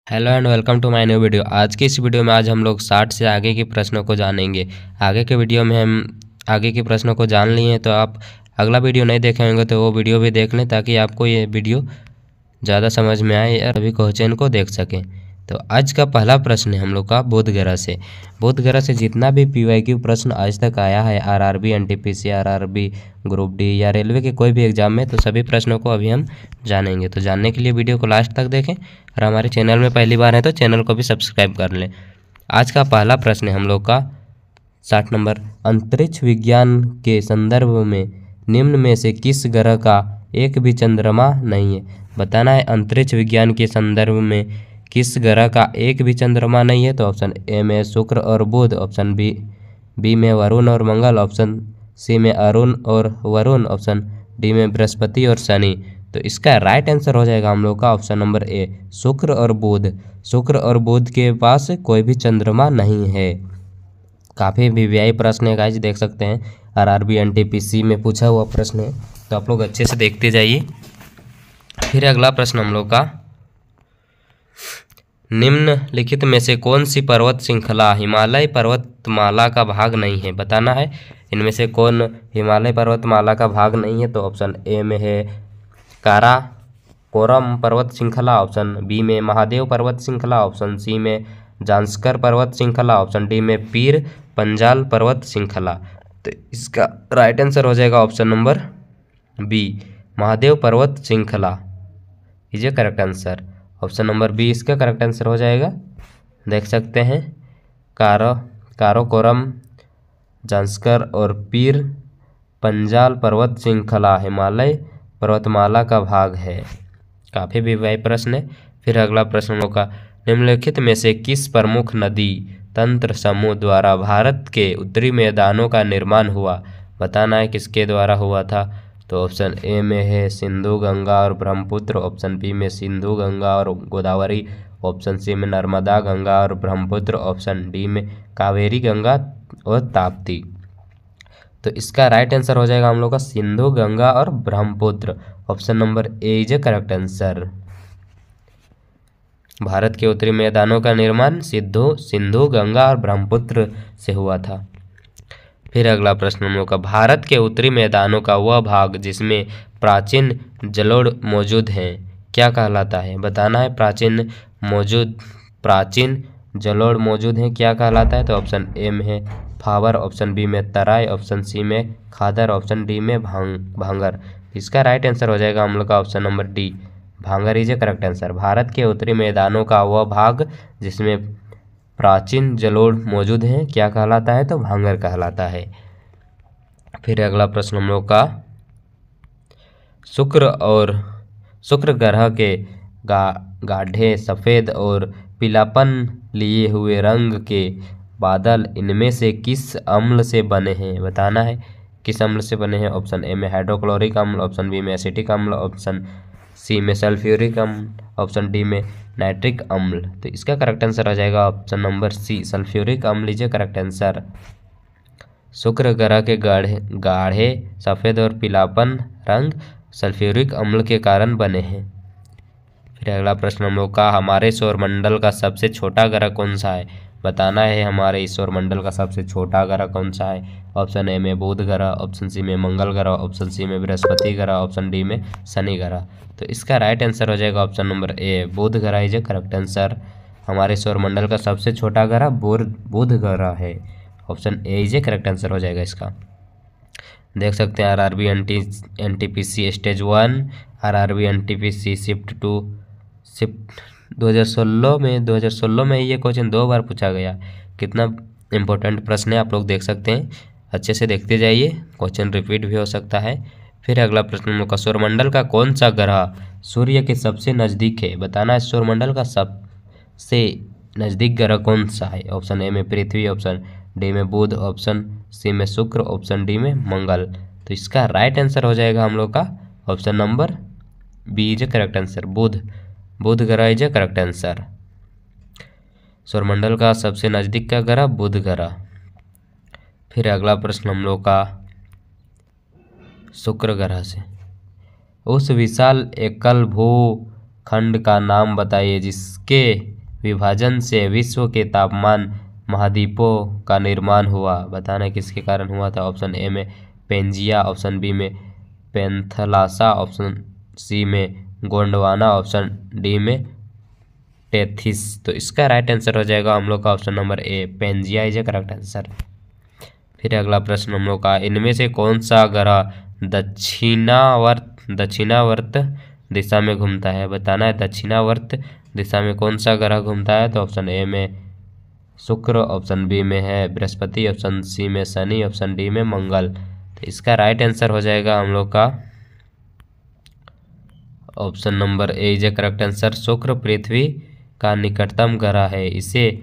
Hello and welcome to my new video. आज की इस वीडियो में आज हम लोग 60 से आगे के प्रश्नों को जानेंगे। आगे के वीडियो में हम आगे के प्रश्नों को जान लिए हैं, तो आप अगला वीडियो नहीं देखे होंगे तो वो वीडियो भी देख लें, ताकि आपको ये वीडियो ज़्यादा समझ में आए और सभी क्वेश्चन को देख सकें। तो आज का पहला प्रश्न है हम लोग का बोधगया से। बोधगया से जितना भी पीवाईक्यू प्रश्न आज तक आया है RRB, NTPC, RRB, group D या रेलवे के कोई भी एग्जाम में, तो सभी प्रश्नों को अभी हम जानेंगे। तो जानने के लिए वीडियो को लास्ट तक देखें और हमारे चैनल में पहली बार है तो चैनल को भी सब्सक्राइब कर लें। आज का पहला प्रश्न है हम लोग का 60 नंबर। अंतरिक्ष विज्ञान के संदर्भ में निम्न में से किस ग्रह का एक भी चंद्रमा नहीं है? बताना है अंतरिक्ष विज्ञान के संदर्भ में किस ग्रह का एक भी चंद्रमा नहीं है। तो ऑप्शन ए में शुक्र और बुध, ऑप्शन बी में वरुण और मंगल, ऑप्शन सी में अरुण और वरुण, ऑप्शन डी में बृहस्पति और शनि। तो इसका राइट आंसर हो जाएगा हम लोग का ऑप्शन नंबर ए, शुक्र और बुध। शुक्र और बुध के पास कोई भी चंद्रमा नहीं है। काफ़ी वीवीआई प्रश्न है गाइस, देख सकते हैं आरआरबी एनटीपीसी में पूछा हुआ प्रश्न है, तो आप लोग अच्छे से देखते जाइए। फिर अगला प्रश्न हम लोग का, निम्नलिखित में से कौन सी पर्वत श्रृंखला हिमालय पर्वतमाला का भाग नहीं है? बताना है इनमें से कौन हिमालय पर्वतमाला का भाग नहीं है। तो ऑप्शन ए में है काराकोरम पर्वत श्रृंखला, ऑप्शन बी में महादेव पर्वत श्रृंखला, ऑप्शन सी में जांस्कर पर्वत श्रृंखला, ऑप्शन डी में पीर पंजाल पर्वत श्रृंखला। तो इसका राइट आंसर हो जाएगा ऑप्शन नंबर बी, महादेव पर्वत श्रृंखला is a correct answer. Option number B इसका करेक्ट आंसर हो जाएगा। देख सकते हैं काराकोरम, जांस्कर और पीर पंजाल पर्वत श्रृंखला हिमालय पर्वतमाला का भाग है। काफ़ी भी वही प्रश्न है। फिर अगला प्रश्न हम लोग का, निम्नलिखित में से किस प्रमुख नदी तंत्र समूह द्वारा भारत के उत्तरी मैदानों का निर्माण हुआ? बताना है किसके द्वारा हुआ था। तो ऑप्शन ए में है सिंधु, गंगा और ब्रह्मपुत्र, ऑप्शन बी में सिंधु, गंगा और गोदावरी, ऑप्शन सी में नर्मदा, गंगा और ब्रह्मपुत्र, ऑप्शन डी में कावेरी, गंगा और ताप्ती। तो इसका राइट आंसर हो जाएगा हम लोग का सिंधु, गंगा और Brahmaputra. Option number A is a correct answer. Bharat के उत्तरी मैदानों का निर्माण सिंधु, गंगा और ब्रह्मपुत्र से हुआ था। फिर अगला प्रश्न हम लोग का, भारत के उत्तरी मैदानों का वह भाग जिसमें प्राचीन जलोढ़ मौजूद हैं क्या कहलाता है? बताना है प्राचीन जलोढ़ मौजूद हैं क्या कहलाता है। तो ऑप्शन ए में है फावर, ऑप्शन बी में तराई, ऑप्शन सी में खादर, ऑप्शन डी में भांगर। इसका राइट आंसर हो जाएगा हम लोग का ऑप्शन नंबर डी, भांगर is a correct answer. Bharat के उत्तरी मैदानों का वह भाग जिसमें प्राचीन जलोढ़ मौजूद हैं क्या कहलाता है? तो भांगर कहलाता है। फिर अगला प्रश्न हम लोग का, शुक्र ग्रह के गाढ़े सफ़ेद और पीलापन लिए हुए रंग के बादल इनमें से किस अम्ल से बने हैं? बताना है किस अम्ल से बने हैं। ऑप्शन ए में हाइड्रोक्लोरिक अम्ल, ऑप्शन बी में एसिटिक अम्ल, ऑप्शन सी में सल्फ्यूरिक अम्ल, ऑप्शन डी में नाइट्रिक अम्ल। तो इसका करेक्ट आंसर हो जाएगा ऑप्शन नंबर सी, सल्फ्यूरिक अम्ल इज करेक्ट आंसर। शुक्र ग्रह के गाढ़े सफ़ेद और पीलापन रंग सल्फ्यूरिक अम्ल के कारण बने हैं। फिर अगला प्रश्न हम लोग का, हमारे सौरमंडल का सबसे छोटा ग्रह कौन सा है? बताना है हमारे इस सौरमंडल का सबसे छोटा ग्रह कौन सा है। ऑप्शन ए में बुध ग्रह, ऑप्शन सी में मंगल ग्रह, ऑप्शन सी में बृहस्पति ग्रह, ऑप्शन डी में शनि ग्रह। तो इसका राइट आंसर हो जाएगा ऑप्शन नंबर ए, बुध ग्रह इज ए करेक्ट आंसर। हमारे सौरमंडल का सबसे छोटा ग्रह बुध ग्रह है। Option A is a correct answer हो जाएगा इसका। देख सकते हैं RRB NTPC stage 1, RRB NTPC shift 2016 में ये क्वेश्चन 2 बार पूछा गया। कितना इंपॉर्टेंट प्रश्न है आप लोग देख सकते हैं, अच्छे से देखते जाइए, क्वेश्चन रिपीट भी हो सकता है। फिर अगला प्रश्न हम लोग का, सौरमंडल का कौन सा ग्रह सूर्य के सबसे नज़दीक है? बताना है सौरमंडल का सबसे नज़दीक ग्रह कौन सा है। ऑप्शन ए में पृथ्वी, ऑप्शन डी में बुध, ऑप्शन सी में शुक्र, ऑप्शन डी में मंगल। तो इसका राइट आंसर हो जाएगा हम लोग का option number B is a correct answer, बुध ग्रह इज ए करेक्ट आंसर। सौरमंडल का सबसे नज़दीक का ग्रह बुध ग्रह। फिर अगला प्रश्न हम लोग का, शुक्र ग्रह से, उस विशाल एकल भूखंड का नाम बताइए जिसके विभाजन से विश्व के तापमान महाद्वीपों का निर्माण हुआ। बताना किसके कारण हुआ था। ऑप्शन ए में पेंजिया, ऑप्शन बी में पेंथलासा, ऑप्शन सी में गोंडवाना, ऑप्शन डी में टेथिस। तो इसका राइट आंसर हो जाएगा हम लोग का option number A, Pangaea is a correct answer. फिर अगला प्रश्न हम लोग का, इनमें से कौन सा ग्रह दक्षिणावर्त दिशा में घूमता है। बताना है दक्षिणावर्त दिशा में कौन सा ग्रह घूमता है। तो ऑप्शन ए में शुक्र, ऑप्शन बी में है बृहस्पति, ऑप्शन सी में शनि, ऑप्शन डी में मंगल। तो इसका राइट आंसर हो जाएगा हम लोग का option number A is a correct answer. Shukra पृथ्वी का निकटतम ग्रह है। इसे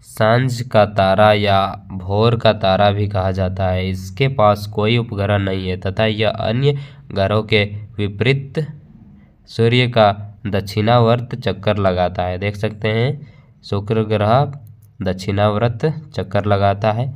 सांझ का तारा या भोर का तारा भी कहा जाता है। इसके पास कोई उपग्रह नहीं है तथा यह अन्य ग्रहों के विपरीत सूर्य का दक्षिणावर्त चक्कर लगाता है। देख सकते हैं शुक्र ग्रह दक्षिणावर्त चक्कर लगाता है।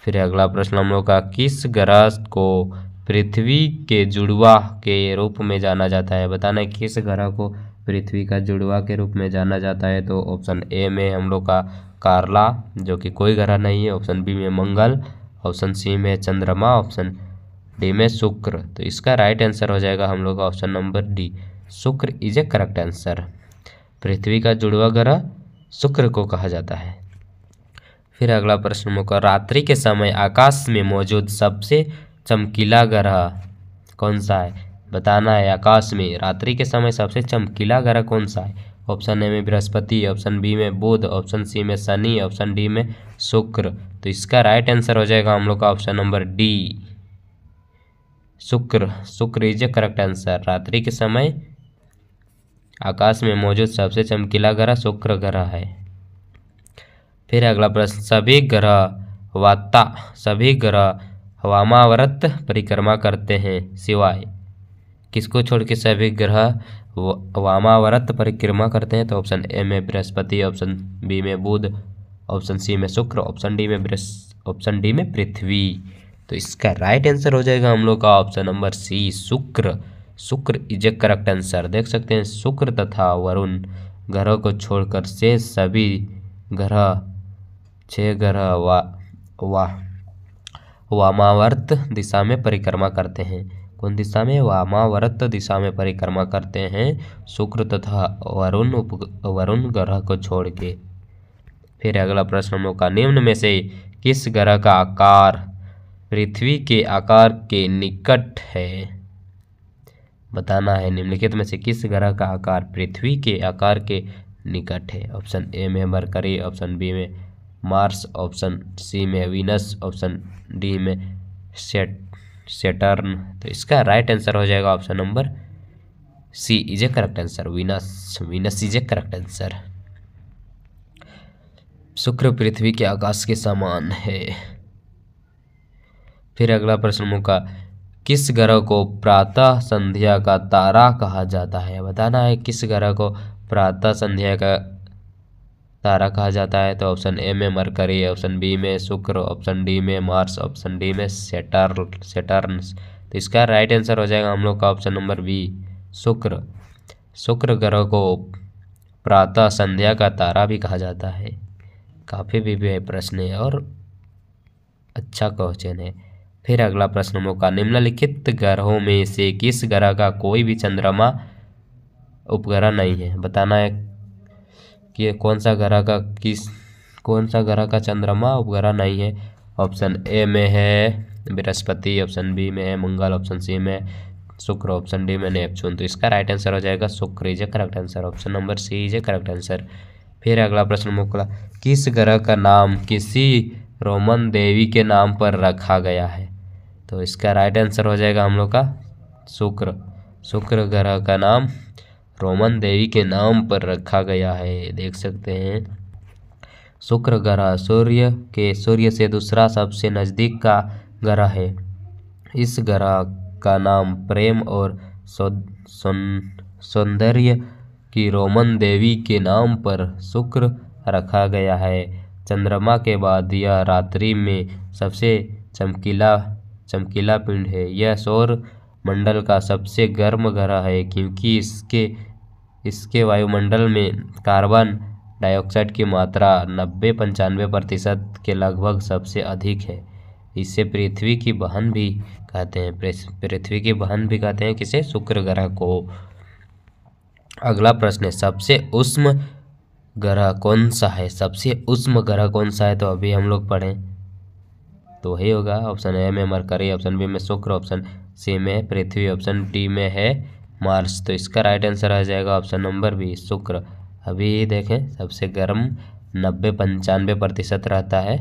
फिर अगला प्रश्न हम लोग का, किस ग्रह को पृथ्वी के जुड़वा के रूप में जाना जाता है। बताना है किस ग्रह को पृथ्वी का जुड़वा के रूप में जाना जाता है। तो ऑप्शन ए में हम लोग का कार्ला, जो कि कोई ग्रह नहीं है, ऑप्शन बी में मंगल, ऑप्शन सी में चंद्रमा, ऑप्शन डी में शुक्र। तो इसका राइट आंसर हो जाएगा हम लोग का ऑप्शन नंबर डी, शुक्र इज ए करेक्ट आंसर। पृथ्वी का जुड़वा ग्रह शुक्र को कहा जाता है। फिर अगला प्रश्न हम लोग का, रात्रि के समय आकाश में मौजूद सबसे चमकीला ग्रह कौन सा है। बताना है आकाश में रात्रि के समय सबसे चमकीला ग्रह कौन सा है। ऑप्शन ए में बृहस्पति, ऑप्शन बी में बुध, ऑप्शन सी में शनि, ऑप्शन डी में शुक्र। तो इसका राइट आंसर हो जाएगा हम लोग का ऑप्शन नंबर डी, शुक्र। शुक्र इज ए करेक्ट आंसर। रात्रि के समय आकाश में मौजूद सबसे चमकीला ग्रह शुक्र ग्रह है। फिर अगला प्रश्न, सभी ग्रह वामावर्त परिक्रमा करते हैं सिवाय किसको छोड़ के सभी ग्रह वामावर्त परिक्रमा करते हैं। तो ऑप्शन ए में बृहस्पति, ऑप्शन बी में बुध, ऑप्शन सी में शुक्र, ऑप्शन डी में पृथ्वी। तो इसका राइट आंसर हो जाएगा हम लोग का ऑप्शन नंबर सी, शुक्र। शुक्र इज ए करेक्ट आंसर। देख सकते हैं शुक्र तथा वरुण ग्रहों को छोड़कर शेष सभी ग्रह 6 ग्रह वामावर्त दिशा में परिक्रमा करते हैं। कौन दिशा में। वामावर्त दिशा में परिक्रमा करते हैं शुक्र तथा वरुण ग्रह को छोड़ के। फिर अगला प्रश्न हम लोग का, निम्न में से किस ग्रह का आकार पृथ्वी के आकार के निकट है। बताना है निम्नलिखित में से किस ग्रह का आकार पृथ्वी के आकार के निकट है। ऑप्शन ए में मरकरी, ऑप्शन बी में मार्स, ऑप्शन सी में वीनस, ऑप्शन डी में सैटर्न। तो इसका राइट आंसर हो जाएगा option number C is a correct answer, Venus is a correct answer. Shukra पृथ्वी के आकाश के समान है। फिर अगला प्रश्न का, किस ग्रह को प्रातः संध्या का तारा कहा जाता है। बताना है किस ग्रह को प्रातः संध्या का तारा कहा जाता है। तो ऑप्शन ए में मरकरी, ऑप्शन बी में शुक्र, ऑप्शन डी में मार्स, ऑप्शन डी में सैटर्न। तो इसका राइट आंसर हो जाएगा हम लोग का ऑप्शन नंबर बी, शुक्र। शुक्र ग्रह को प्रातः संध्या का तारा भी कहा जाता है। काफ़ी भी प्रश्न है और अच्छा क्वेश्चन है। फिर अगला प्रश्न हम लोग का, निम्नलिखित ग्रहों में से किस ग्रह का कोई भी चंद्रमा उपग्रह नहीं है। बताना है कि कौन सा ग्रह का चंद्रमा उपग्रह नहीं है। ऑप्शन ए में है बृहस्पति, ऑप्शन बी में है मंगल, ऑप्शन सी में शुक्र, ऑप्शन डी में नेपच्यून। तो इसका राइट आंसर हो जाएगा Shukra is a correct answer, option number C is a correct answer. फिर अगला प्रश्न मुकला, किस ग्रह का नाम किसी रोमन देवी के नाम पर रखा गया है। तो इसका राइट आंसर हो जाएगा हम लोग का शुक्र। शुक्र ग्रह का नाम रोमन देवी के नाम पर रखा गया है। देख सकते हैं शुक्र ग्रह सूर्य से दूसरा सबसे नज़दीक का ग्रह है। इस ग्रह का नाम प्रेम और सौंदर्य की रोमन देवी के नाम पर शुक्र रखा गया है। चंद्रमा के बाद यह रात्रि में सबसे चमकीला पिंड है। यह सौर मंडल का सबसे गर्म ग्रह है क्योंकि इसके वायुमंडल में कार्बन डाइऑक्साइड की मात्रा 90-95% के लगभग सबसे अधिक है। इसे पृथ्वी की बहन भी कहते हैं। पृथ्वी की बहन भी कहते हैं किसे? शुक्र ग्रह को। अगला प्रश्न है, सबसे उष्म ग्रह कौन सा है? सबसे उष्म ग्रह कौन सा है? तो अभी हम लोग पढ़ें तो वही होगा। ऑप्शन ए में मरकरी, ऑप्शन बी में शुक्र, ऑप्शन सी में पृथ्वी, ऑप्शन डी में है मार्स। तो इसका राइट आंसर आ जाएगा ऑप्शन नंबर बी, शुक्र। अभी देखें, सबसे गर्म 90-95% रहता है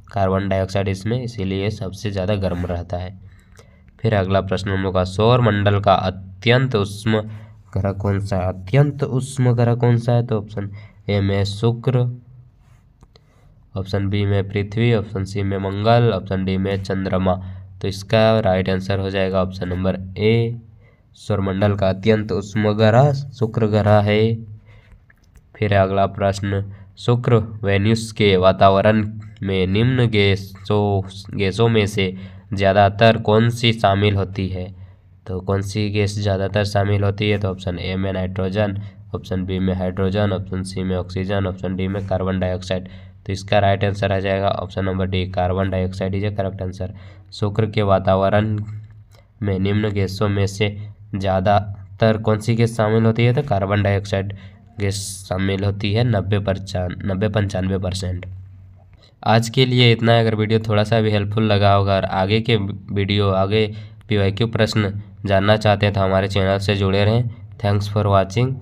कार्बन डाइऑक्साइड इसमें, इसीलिए सबसे ज़्यादा गर्म रहता है। फिर अगला प्रश्न हम लोग का, सौर मंडल का अत्यंत उष्म ग्रह कौन सा है? अत्यंत उष्म ग्रह कौन सा है? तो ऑप्शन ए में शुक्र, ऑप्शन बी में पृथ्वी, ऑप्शन सी में मंगल, ऑप्शन डी में चंद्रमा। तो इसका राइट आंसर हो जाएगा ऑप्शन नंबर ए, सौरमंडल का अत्यंत उष्म ग्रह शुक्र ग्रह है। फिर अगला प्रश्न, शुक्र वेन्यूस के वातावरण में निम्न गैसों में से ज़्यादातर कौन सी शामिल होती है? तो कौन सी गैस ज़्यादातर शामिल होती है? तो ऑप्शन ए में नाइट्रोजन, ऑप्शन बी में हाइड्रोजन, ऑप्शन सी में ऑक्सीजन, ऑप्शन डी में कार्बन डाइऑक्साइड। तो इसका राइट आंसर आ जाएगा option number D, carbon dioxide is a correct answer. शुक्र के वातावरण में निम्न गैसों में से ज़्यादातर कौन सी गैस शामिल होती है? तो कार्बन डाइऑक्साइड गैस शामिल होती है 90-95%। आज के लिए इतना है। अगर वीडियो थोड़ा सा भी हेल्पफुल लगा होगा और आगे के वीडियो, आगे PYQ प्रश्न जानना चाहते हैं तो हमारे चैनल से जुड़े रहें। Thanks for watching.